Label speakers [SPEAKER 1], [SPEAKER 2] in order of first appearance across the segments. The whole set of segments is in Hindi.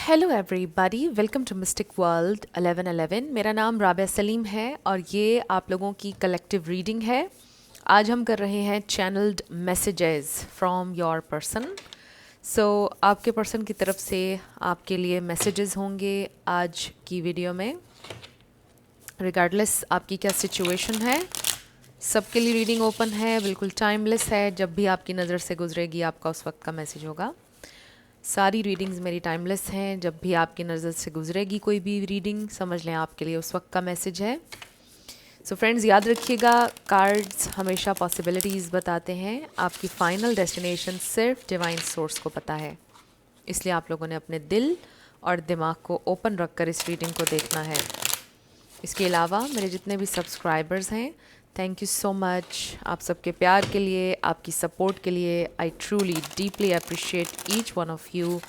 [SPEAKER 1] Hello everybody, welcome to mystic world 1111। मेरा नाम राबिया सलीम है और ये आप लोगों की कलेक्टिव रीडिंग है। आज हम कर रहे हैं channelled messages from your person. So आपके पर्सन की तरफ से आपके लिए मैसेजेस होंगे आज की वीडियो में। रिगार्डलेस आपकी क्या सिचुएशन है, सबके लिए रीडिंग ओपन है, बिल्कुल टाइमलेस है। जब भी आपकी नज़र से गुजरेगी आपका उस वक्त का मैसेज होगा। सारी रीडिंग्स मेरी टाइमलेस हैं। जब भी आपकी नज़र से गुजरेगी कोई भी रीडिंग, समझ लें आपके लिए उस वक्त का मैसेज है। सो फ्रेंड्स, याद रखिएगा, कार्ड्स हमेशा पॉसिबिलिटीज़ बताते हैं। आपकी फ़ाइनल डेस्टिनेशन सिर्फ डिवाइन सोर्स को पता है, इसलिए आप लोगों ने अपने दिल और दिमाग को ओपन रखकर इस रीडिंग को देखना है। इसके अलावा मेरे जितने भी सब्सक्राइबर्स हैं, थैंक यू सो मच आप सबके प्यार के लिए, आपकी सपोर्ट के लिए। I truly deeply appreciate each one of you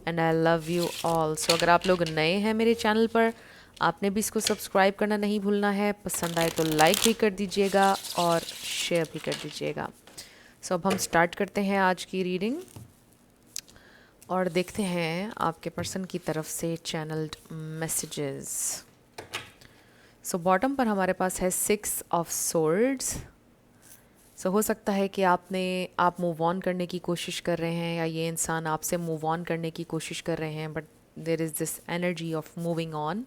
[SPEAKER 1] and I love you all. So अगर आप लोग नए हैं मेरे चैनल पर, आपने भी इसको सब्सक्राइब करना नहीं भूलना है। पसंद आए तो लाइक भी कर दीजिएगा और शेयर भी कर दीजिएगा। सो अब हम स्टार्ट करते हैं आज की रीडिंग और देखते हैं आपके पर्सन की तरफ से चैनल्ड मैसेजेस। सो बॉटम पर हमारे पास है 6 ऑफ सोर्ड्स। सो हो सकता है कि आप मूव ऑन करने की कोशिश कर रहे हैं या ये इंसान आपसे मूव ऑन करने की कोशिश कर रहे हैं, but there is this energy of moving on.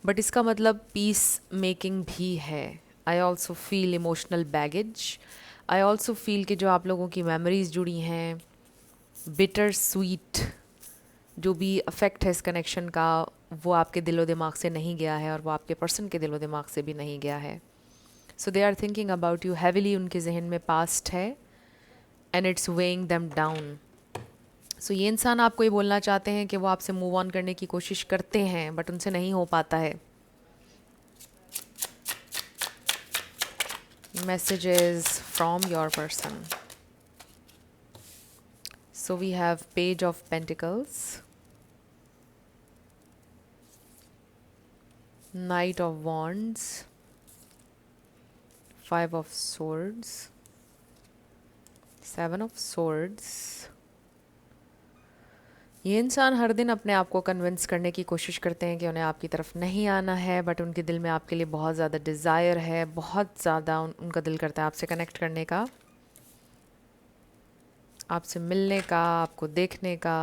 [SPEAKER 1] But इसका मतलब पीस मेकिंग भी है। I also feel emotional baggage. I also feel कि जो आप लोगों की मेमोरीज जुड़ी हैं, बिटर स्वीट जो भी अफेक्ट है इस कनेक्शन का, वो आपके दिलो दिमाग से नहीं गया है और वो आपके पर्सन के दिलो दिमाग से भी नहीं गया है। So they are thinking about you heavily. उनके जहन में पास्ट है and it's weighing them down. So ये इंसान आपको ये बोलना चाहते हैं कि वो आपसे मूव ऑन करने की कोशिश करते हैं बट उनसे नहीं हो पाता है। Messages from your person. So we have page of pentacles, Knight of Wands, 5 of Swords, 7 of Swords। ये इंसान हर दिन अपने आप को कन्विंस करने की कोशिश करते हैं कि उन्हें आपकी तरफ नहीं आना है, बट उनके दिल में आपके लिए बहुत ज़्यादा डिज़ायर है, बहुत ज़्यादा उनका दिल करता है आपसे कनेक्ट करने का, आपसे मिलने का, आपको देखने का।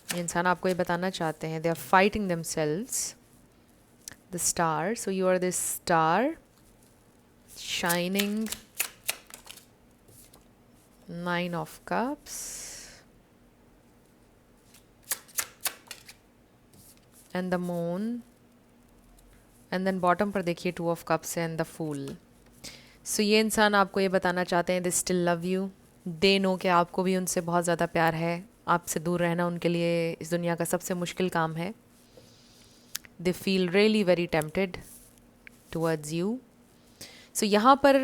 [SPEAKER 1] ये इंसान आपको ये बताना चाहते हैं, they are fighting themselves. The star, so you are this star shining. 9 of cups and the moon, and then bottom पर देखिए 2 of cups and the fool. So ये इंसान आपको ये बताना चाहते हैं, they still love you, they know कि आपको भी उनसे बहुत ज़्यादा प्यार है। आपसे दूर रहना उनके लिए इस दुनिया का सबसे मुश्किल काम है। They feel really very tempted towards you. सो यहाँ पर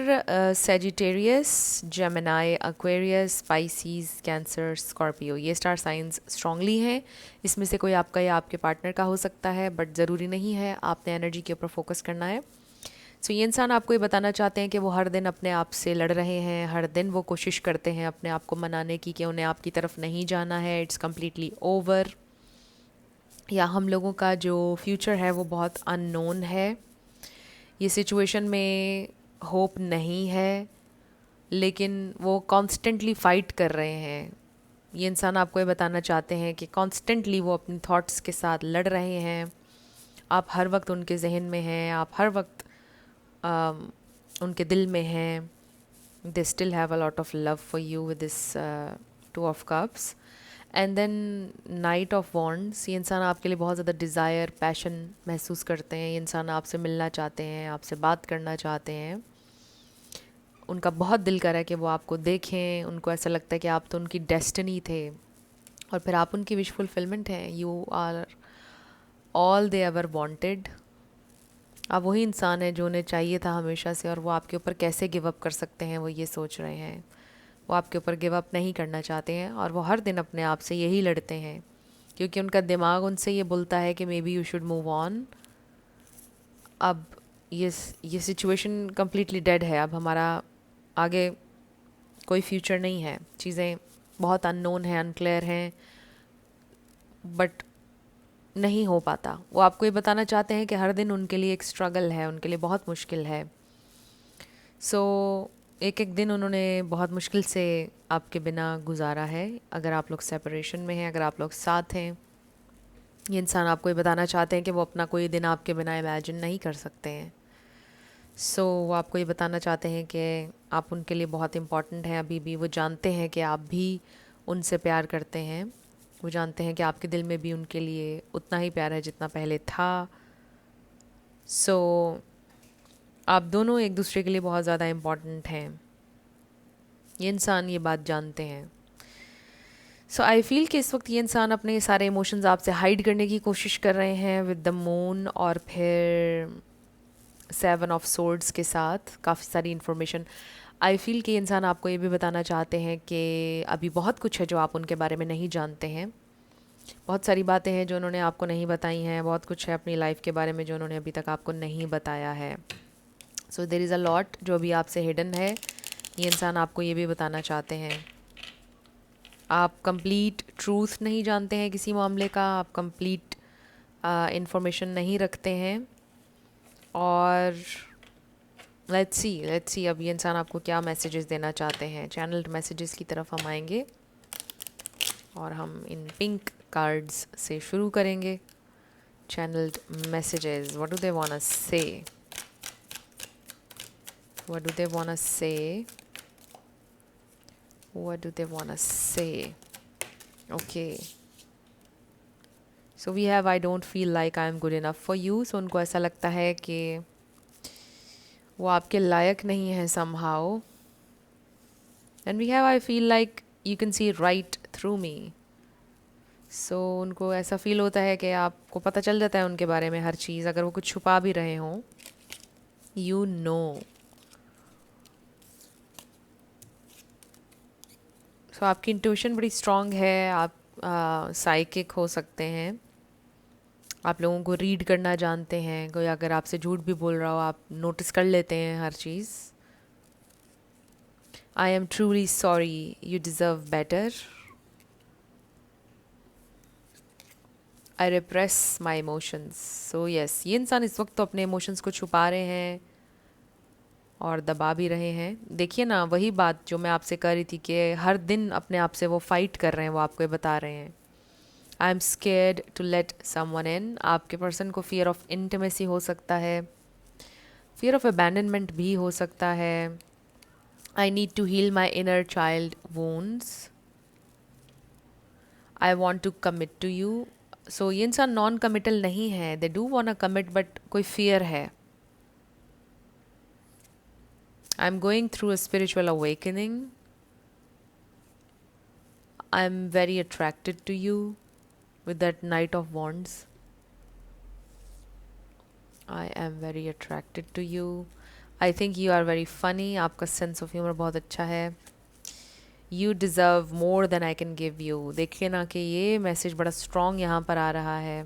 [SPEAKER 1] Sagittarius, Gemini, Aquarius, species, cancer, Scorpio, ये स्टार साइंस स्ट्रांगली हैं। इसमें से कोई आपका या आपके पार्टनर का हो सकता है, बट ज़रूरी नहीं है। आपने एनर्जी के ऊपर फोकस करना है। सो ये इंसान आपको ये बताना चाहते हैं कि वो हर दिन अपने आप से लड़ रहे हैं, हर दिन वो कोशिश करते हैं अपने आप को मनाने की कि उन्हें आपकी तरफ नहीं जाना है, इट्स कम्प्लीटली ओवर, या हम लोगों का जो फ्यूचर है वो बहुत अननोन है। ये सिचुएशन में होप नहीं है, लेकिन वो कॉन्स्टेंटली फ़ाइट कर रहे हैं। ये इंसान आपको ये बताना चाहते हैं कि कॉन्स्टेंटली वो अपने थॉट्स के साथ लड़ रहे हैं। आप हर वक्त उनके जहन में हैं, आप हर वक्त उनके दिल में हैं। They still have a lot of love for you with this 2 of cups and then knight of wands. ये इंसान आपके लिए बहुत ज़्यादा डिज़ायर, पैशन महसूस करते हैं। ये इंसान आपसे मिलना चाहते हैं, आपसे बात करना चाहते हैं। उनका बहुत दिल कर रहा है कि वो आपको देखें। उनको ऐसा लगता है कि आप तो उनकी डेस्टिनी थे और फिर आप उनकी विश फुलफिलमेंट हैं। You are all they ever wanted. आप वही इंसान है जो उन्हें चाहिए था हमेशा से, और वो आपके ऊपर कैसे गिव अप कर सकते हैं वो ये सोच रहे हैं। वो आपके ऊपर गिव अप नहीं करना चाहते हैं और वो हर दिन अपने आप से यही लड़ते हैं, क्योंकि उनका दिमाग उनसे ये बोलता है कि may be you should move on. अब ये सिचुएशन कम्प्लीटली डेड है। अब हमारा आगे कोई फ्यूचर नहीं है। चीज़ें बहुत अननोन हैं, अनक्लियर हैं। बट नहीं हो पाता। वो आपको ये बताना चाहते हैं कि हर दिन उनके लिए एक स्ट्रगल है, उनके लिए बहुत मुश्किल है। सो एक एक दिन उन्होंने बहुत मुश्किल से आपके बिना गुजारा है। अगर आप लोग सेपरेशन में हैं, अगर आप लोग साथ हैं, ये इंसान आपको ये बताना चाहते हैं कि वो अपना कोई दिन आपके बिना इमेजिन नहीं कर सकते हैं। सो वो आपको ये बताना चाहते हैं कि आप उनके लिए बहुत इम्पॉर्टेंट हैं अभी भी। वो जानते हैं कि आप भी उनसे प्यार करते हैं। वो जानते हैं कि आपके दिल में भी उनके लिए उतना ही प्यार है जितना पहले था। सो आप दोनों एक दूसरे के लिए बहुत ज़्यादा इम्पॉर्टेंट हैं। ये इंसान ये बात जानते हैं। सो आई फील कि इस वक्त ये इंसान अपने सारे इमोशंस आपसे हाइड करने की कोशिश कर रहे हैं विद द मून और फिर 7 ऑफ सोर्ड्स के साथ काफ़ी सारी इन्फॉर्मेशन। आई फील कि इंसान आपको ये भी बताना चाहते हैं कि अभी बहुत कुछ है जो आप उनके बारे में नहीं जानते हैं। बहुत सारी बातें हैं जो उन्होंने आपको नहीं बताई हैं। बहुत कुछ है अपनी लाइफ के बारे में जो उन्होंने अभी तक आपको नहीं बताया है। So there is a lot जो अभी आपसे हिडन है। ये इंसान आपको ये भी बताना चाहते हैं आप कंप्लीट ट्रूथ नहीं जानते हैं किसी मामले का, आप कंप्लीट इंफॉर्मेशन नहीं रखते हैं। और लेट्स सी अब ये इंसान आपको क्या मैसेजेस देना चाहते हैं। चैनल्ड मैसेजेस की तरफ हम आएंगे और हम इन पिंक कार्ड्स से शुरू करेंगे। Channeled messages, what do they want us say, what do they want us say, what do they want to say? Okay, so we have I don't feel like I'm good enough for you. So उनको ऐसा लगता है कि वो आपके लायक नहीं है somehow. And we have I feel like you can see right through me. So उनको ऐसा फील होता है कि आपको पता चल जाता है उनके बारे में हर चीज़, अगर वो कुछ छुपा भी रहे हों, you know. सो आपकी इंट्यूशन बड़ी स्ट्रॉन्ग है। आप साइकिक हो सकते हैं, आप लोगों को रीड करना जानते हैं। कोई अगर आपसे झूठ भी बोल रहा हो आप नोटिस कर लेते हैं हर चीज़। I am truly sorry, you deserve better, I repress my emotions. So yes, ये इंसान इस वक्त तो अपने इमोशंस को छुपा रहे हैं और दबा भी रहे हैं। देखिए ना, वही बात जो मैं आपसे कह रही थी कि हर दिन अपने आप से वो फाइट कर रहे हैं, वो आपको ये बता रहे हैं। I am scared to let someone in. आपके पर्सन को फियर ऑफ इंटिमेसी हो सकता है, फियर ऑफ अबैंडनमेंट भी हो सकता है। I need to heal my inner child wounds, I want to commit to you. So ये इंसान नॉन कमिटल नहीं है, they do want a commit but कोई फियर है। I am going through a spiritual awakening, I am very attracted to you with that knight of wands. I am very attracted to you. I think you are very funny. आपका सेंस ऑफ ह्यूमर बहुत अच्छा है। You deserve more than I can give you. देखिए ना कि ये मैसेज बड़ा स्ट्रॉन्ग यहाँ पर आ रहा है।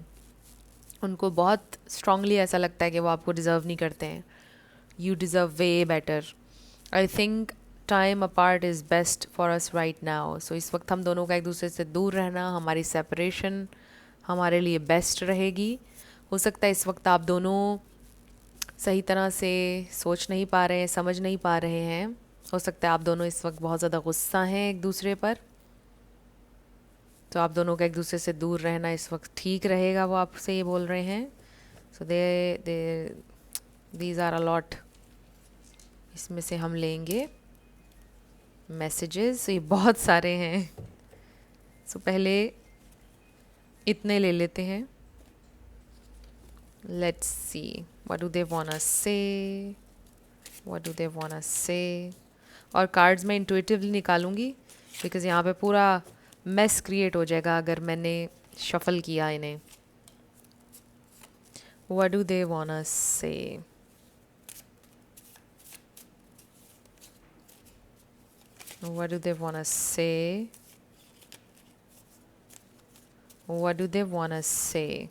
[SPEAKER 1] उनको बहुत स्ट्रांगली ऐसा लगता है कि वो आपको डिज़र्व नहीं करते हैं। You deserve way better. I think time apart is best for us right now. So इस वक्त हम दोनों का एक दूसरे से दूर रहना, हमारी सेपरेशन हमारे लिए बेस्ट रहेगी। हो सकता है इस वक्त आप दोनों सही तरह से सोच नहीं पा रहे हैं, समझ नहीं पा रहे हैं। हो सकता है आप दोनों इस वक्त बहुत ज़्यादा गुस्सा हैं एक दूसरे पर, तो आप दोनों का एक दूसरे से दूर रहना इस वक्त ठीक रहेगा, वो आपसे ये बोल रहे हैं। So these are a lot. इसमें से हम लेंगे मैसेजेस, ये बहुत सारे हैं। सो पहले इतने ले लेते हैं। Let's see what do they want us say, what do they want us say. और कार्ड्स मैं इंट्यूटिवली निकालूंगी बिकॉज यहाँ पे पूरा मेस क्रिएट हो जाएगा अगर मैंने शफल किया इन्हें। What do they want us say, what do they want to say, what do they want to say,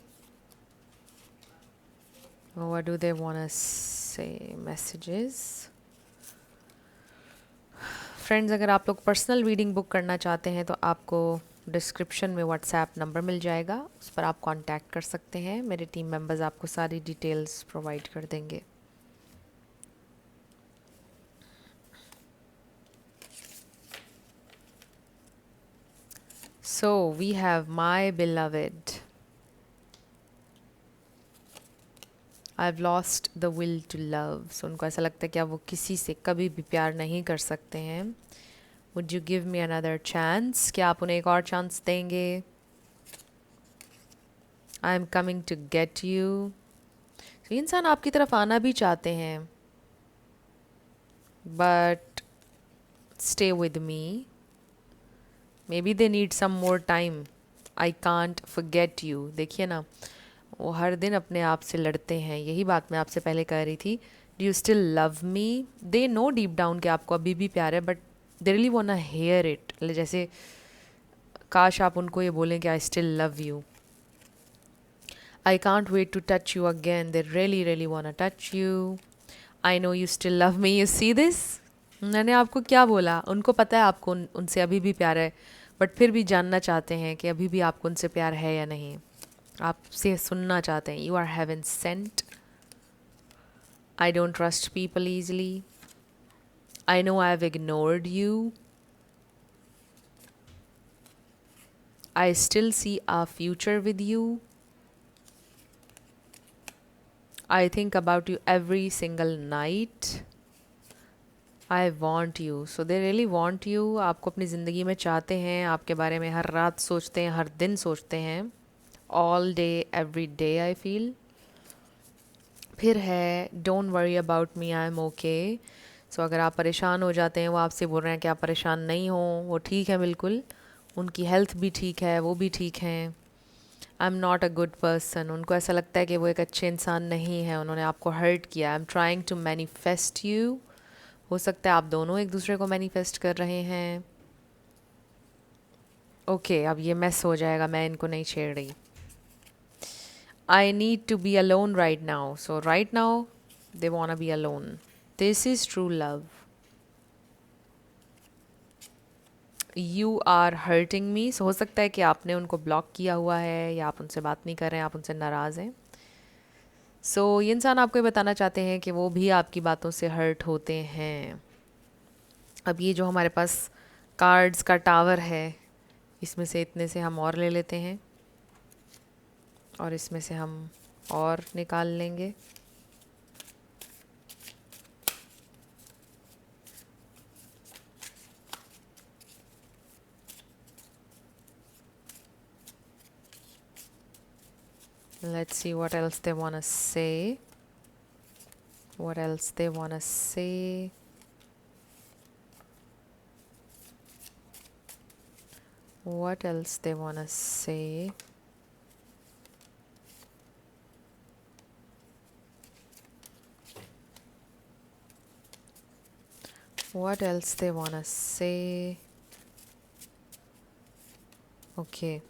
[SPEAKER 1] what do they want to say messages। Friends, अगर आप लोग पर्सनल रीडिंग बुक करना चाहते हैं तो आपको डिस्क्रिप्शन में व्हाट्सएप नंबर मिल जाएगा, उस पर आप कांटेक्ट कर सकते हैं। मेरे टीम मेंबर्स आपको सारी डिटेल्स प्रोवाइड कर देंगे। So we have my beloved, I have lost the will to love. So उनको ऐसा लगता है कि अब वो किसी से कभी भी प्यार नहीं कर सकते हैं। Would you give me another chance, क्या आप उन्हें एक और चांस देंगे? I am coming to get you. तो इंसान आपकी तरफ आना भी चाहते हैं, but stay with me, maybe they need some more time. I can't forget you. देखिए ना, वो हर दिन अपने आप से लड़ते हैं। यही बात मैं आपसे पहले कह रही थी। Do you still love me? They know deep down कि आपको अभी भी प्यार है, but they really want to hear it. जैसे काश आप उनको ये बोलें कि I still love you. I can't wait to touch you again. They really really want to touch you. I know you still love me. You see this? मैंने आपको क्या बोला? उनको पता है आपको उनसे अभी भी प्यार है, बट फिर भी जानना चाहते हैं कि अभी भी आपको उनसे प्यार है या नहीं। आपसे सुनना चाहते हैं। You are heaven sent. I don't trust people easily. I know I have ignored you. I still see a future with you. I think about you every single night. I want you. So they really want you. आपको अपनी ज़िंदगी में चाहते हैं, आपके बारे में हर रात सोचते हैं, हर दिन सोचते हैं। All day every day I feel. फिर है don't worry about me, I am okay. So अगर आप परेशान हो जाते हैं, वो आपसे बोल रहे हैं कि आप परेशान नहीं हो, वो ठीक है बिल्कुल। उनकी हेल्थ भी ठीक है, वो भी ठीक हैं। I am not a good person. उनको ऐसा लगता है कि वो एक अच्छे इंसान नहीं है, उन्होंने आपको हर्ट किया। I am trying to manifest you. हो सकता है आप दोनों एक दूसरे को मैनिफेस्ट कर रहे हैं। ओके, अब ये मेस हो जाएगा, मैं इनको नहीं छेड़ रही। I need to be alone right now. So right now they want to be alone. This is true love. You are hurting me. So हो सकता है कि आपने उनको ब्लॉक किया हुआ है, या आप उनसे बात नहीं कर रहे हैं, आप उनसे नाराज़ हैं। सो ये इंसान आपको ये बताना चाहते हैं कि वो भी आपकी बातों से हर्ट होते हैं। अब ये जो हमारे पास कार्ड्स का टावर है, इसमें से इतने से हम और ले लेते हैं, और इसमें से हम और निकाल लेंगे। Let's see what else they want to say. What else they want to say? What else they want to say? What else they want to say? Okay.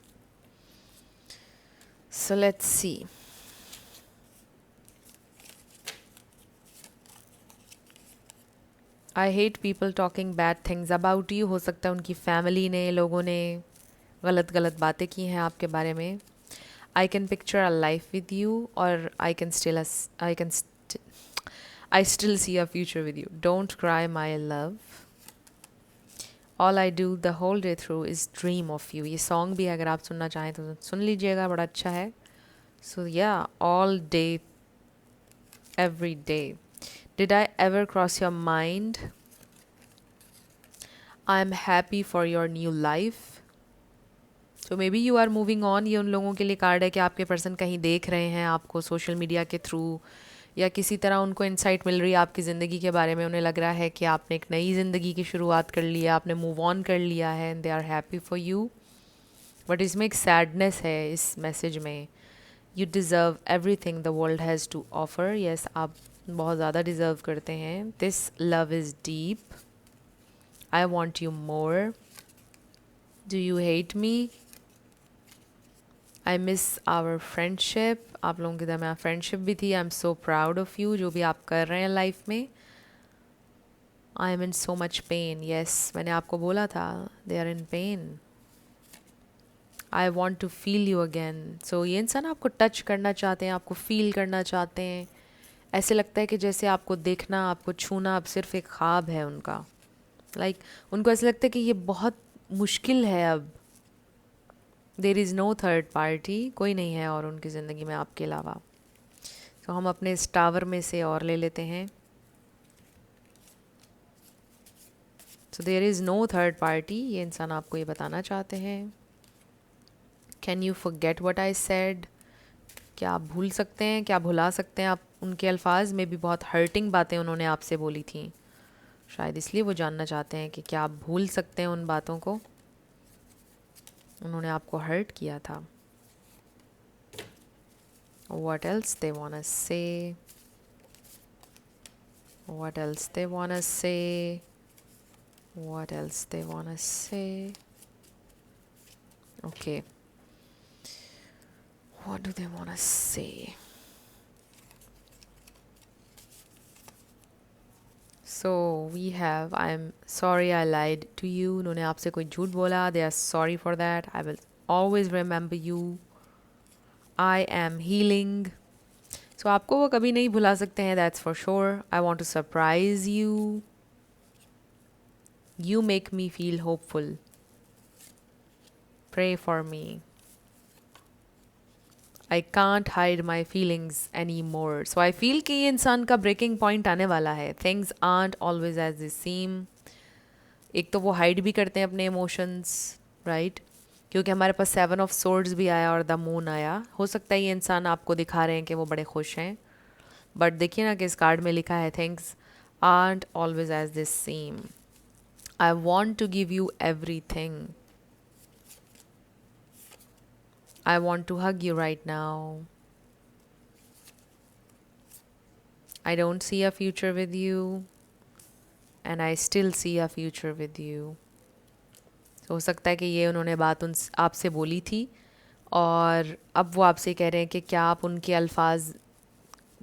[SPEAKER 1] So let's see. I hate people talking bad things about you. हो सकता है उनकी फैमिली ने, लोगों ने गलत गलत बातें की हैं आपके बारे में। I can picture a life with you, और I still see a future with you. Don't cry my love. All I do the whole day through is dream of you. ये सॉन्ग भी अगर आप सुनना चाहें तो सुन लीजिएगा, बड़ा अच्छा है। सो या, all day every day. Did I ever cross your mind? I am happy for your new life. So maybe you are moving on. ये उन लोगों के लिए कार्ड है कि आपके पर्सन कहीं देख रहे हैं आपको सोशल मीडिया के थ्रू, या किसी तरह उनको इंसाइट मिल रही है आपकी ज़िंदगी के बारे में। उन्हें लग रहा है कि आपने एक नई ज़िंदगी की शुरुआत कर ली है, आपने मूव ऑन कर लिया है, and they are happy for you. But इसमें एक सैडनेस है इस मैसेज में। You deserve everything the world has to offer. Yes, आप बहुत ज़्यादा डिज़र्व करते हैं। This love is deep. I want you more. Do you hate me? I miss our friendship. आप लोगों के दरमियान फ्रेंडशिप भी थी। I am so proud of you, जो भी आप कर रहे हैं लाइफ में। I am in so much pain. Yes, मैंने आपको बोला था, they are in pain. I want to feel you again. So ये इंसान आपको टच करना चाहते हैं, आपको फील करना चाहते हैं। ऐसे लगता है कि जैसे आपको देखना, आपको छूना अब सिर्फ एक ख्वाब है उनका। उनको ऐसा लगता है कि ये बहुत मुश्किल है अब। There is no third party, कोई नहीं है और उनकी ज़िंदगी में आपके अलावा। तो हम अपने इस टावर में से और ले लेते हैं। So there is no third party, ये इंसान आपको ये बताना चाहते हैं। Can you forget what I said, क्या आप भूल सकते हैं, क्या भुला सकते हैं आप उनके अल्फाज में भी? बहुत हर्टिंग बातें उन्होंने आपसे बोली थी, शायद इसलिए वो जानना चाहते हैं कि क्या आप भूल सकते हैं उन बातों को, उन्होंने आपको हर्ट किया था। What else they wanna say? What else they wanna say? What else they wanna say? Okay. What do they wanna say? So we have, I'm sorry I lied to you. उन्होंने आपसे कोई झूठ बोला. They are sorry for that. I will always remember you. I am healing. So आपको वो कभी नहीं भुला सकते हैं, that's for sure. I want to surprise you. You make me feel hopeful. Pray for me. I can't hide my feelings anymore. So I feel कि ये इंसान का breaking point आने वाला है. Things aren't always as they seem. एक तो वो हाइड भी करते हैं अपने इमोशंस, राइट? क्योंकि हमारे पास 7 ऑफ सोर्ड्स भी आया और द मून आया। हो सकता है ये इंसान आपको दिखा रहे हैं कि वो बड़े खुश हैं, बट देखिए ना कि इस कार्ड में लिखा है things aren't always as this seem. I want to give you everything. I want to hug you right now. I don't see a future with you and I still see a future with you. हो सकता है कि ये उन्होंने बात उन आपसे बोली थी और अब वो आपसे कह रहे हैं कि क्या आप उनके अल्फाज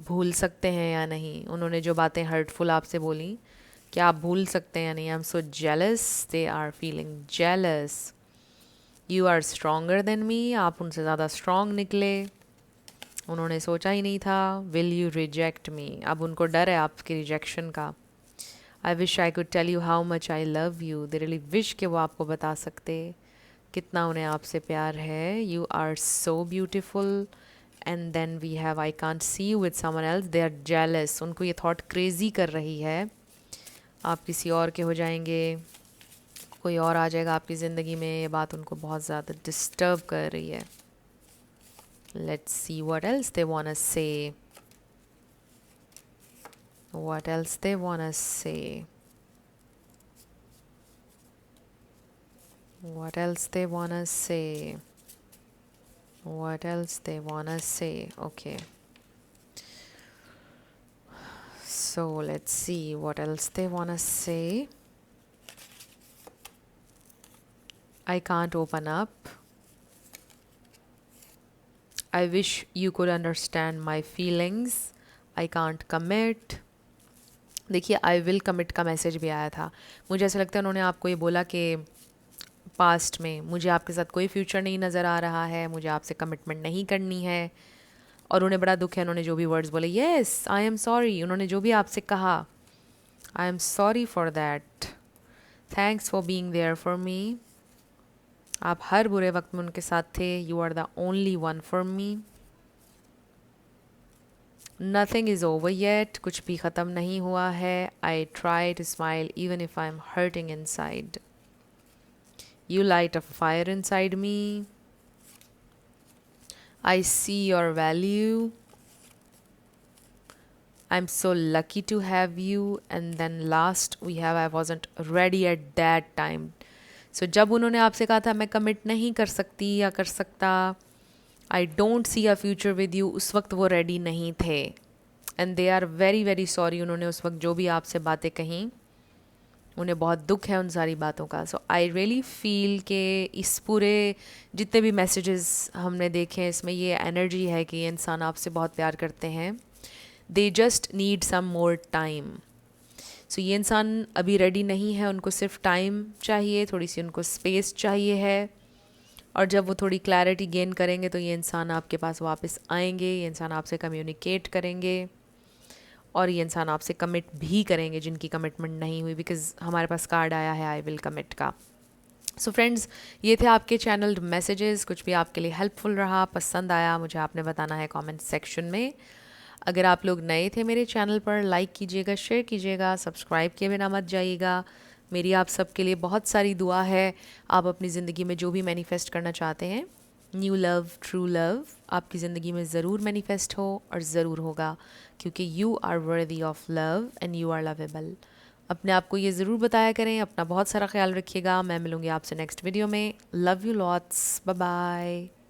[SPEAKER 1] भूल सकते हैं या नहीं। उन्होंने जो बातें हर्टफुल आपसे बोली, क्या आप भूल सकते हैं या नहीं। I am so jealous, they are feeling jealous. You are stronger than me, आप उनसे ज़्यादा स्ट्रॉन्ग निकले, उन्होंने सोचा ही नहीं था। विल यू रिजेक्ट मी, अब उनको डर है आपके रिजेक्शन का। I wish I could tell you how much I love you, they really wish कि वो आपको बता सकते कितना उन्हें आपसे प्यार है। You are so beautiful. And then we have I can't see you with someone else, they are jealous. उनको ये थॉट क्रेजी कर रही है, आप किसी और के हो जाएंगे, कोई और आ जाएगा आपकी ज़िंदगी में। ये बात उनको बहुत ज़्यादा डिस्टर्ब कर रही है। Let's see what else they want to say, what else they want to say, what else they wanna say, what else they wanna say. Okay, so let's see what else they wanna say. I can't open up. I wish you could understand my feelings. I can't commit. देखिए आई विल कमिट का मैसेज भी आया था। मुझे ऐसा लगता है उन्होंने आपको ये बोला कि पास्ट में मुझे आपके साथ कोई फ्यूचर नहीं नज़र आ रहा है, मुझे आपसे कमिटमेंट नहीं करनी है। और उन्हें बड़ा दुख है, उन्होंने जो भी वर्ड्स बोले, येस आई एम सॉरी, उन्होंने जो भी आपसे कहा, I am sorry for that, thanks for being there for me. आप हर बुरे वक्त में उनके साथ थे। You are the only one for me. Nothing is over yet, कुछ भी ख़त्म नहीं हुआ है। I try to smile even if I am hurting inside. You light a fire inside me. I see your value. I'm so lucky to have you. And then last we have I wasn't ready at that time. So जब उन्होंने आपसे कहा था मैं कमिट नहीं कर सकती या कर सकता, I don't see a future with you, उस वक्त वो रेडी नहीं थे। And they are very very sorry, उन्होंने उस वक्त जो भी आपसे बातें कहीं, उन्हें बहुत दुख है उन सारी बातों का। सो आई रियली फील कि इस पूरे जितने भी मैसेजेस हमने देखे हैं, इसमें ये एनर्जी है कि ये इंसान आपसे बहुत प्यार करते हैं। They just need some more time. So ये इंसान अभी रेडी नहीं है, उनको सिर्फ टाइम चाहिए, थोड़ी सी उनको स्पेस चाहिए है। और जब वो थोड़ी क्लैरिटी गेन करेंगे तो ये इंसान आपके पास वापस आएंगे, ये इंसान आपसे कम्युनिकेट करेंगे और ये इंसान आपसे कमिट भी करेंगे जिनकी कमिटमेंट नहीं हुई, बिकॉज हमारे पास कार्ड आया है आई विल कमिट का। सो फ्रेंड्स, ये थे आपके चैनल्ड मैसेजेस। कुछ भी आपके लिए हेल्पफुल रहा, पसंद आया, मुझे आपने बताना है कमेंट सेक्शन में। अगर आप लोग नए थे मेरे चैनल पर, लाइक कीजिएगा, शेयर कीजिएगा, सब्सक्राइब किए बिना मत जाइएगा। मेरी आप सबके लिए बहुत सारी दुआ है। आप अपनी ज़िंदगी में जो भी मैनिफेस्ट करना चाहते हैं, न्यू लव, ट्रू लव, आपकी ज़िंदगी में ज़रूर मैनिफेस्ट हो और ज़रूर होगा, क्योंकि you are worthy of love and you are lovable. अपने आप को ये ज़रूर बताया करें। अपना बहुत सारा ख्याल रखिएगा। मैं मिलूँगी आपसे नेक्स्ट वीडियो में। Love you lots, bye bye.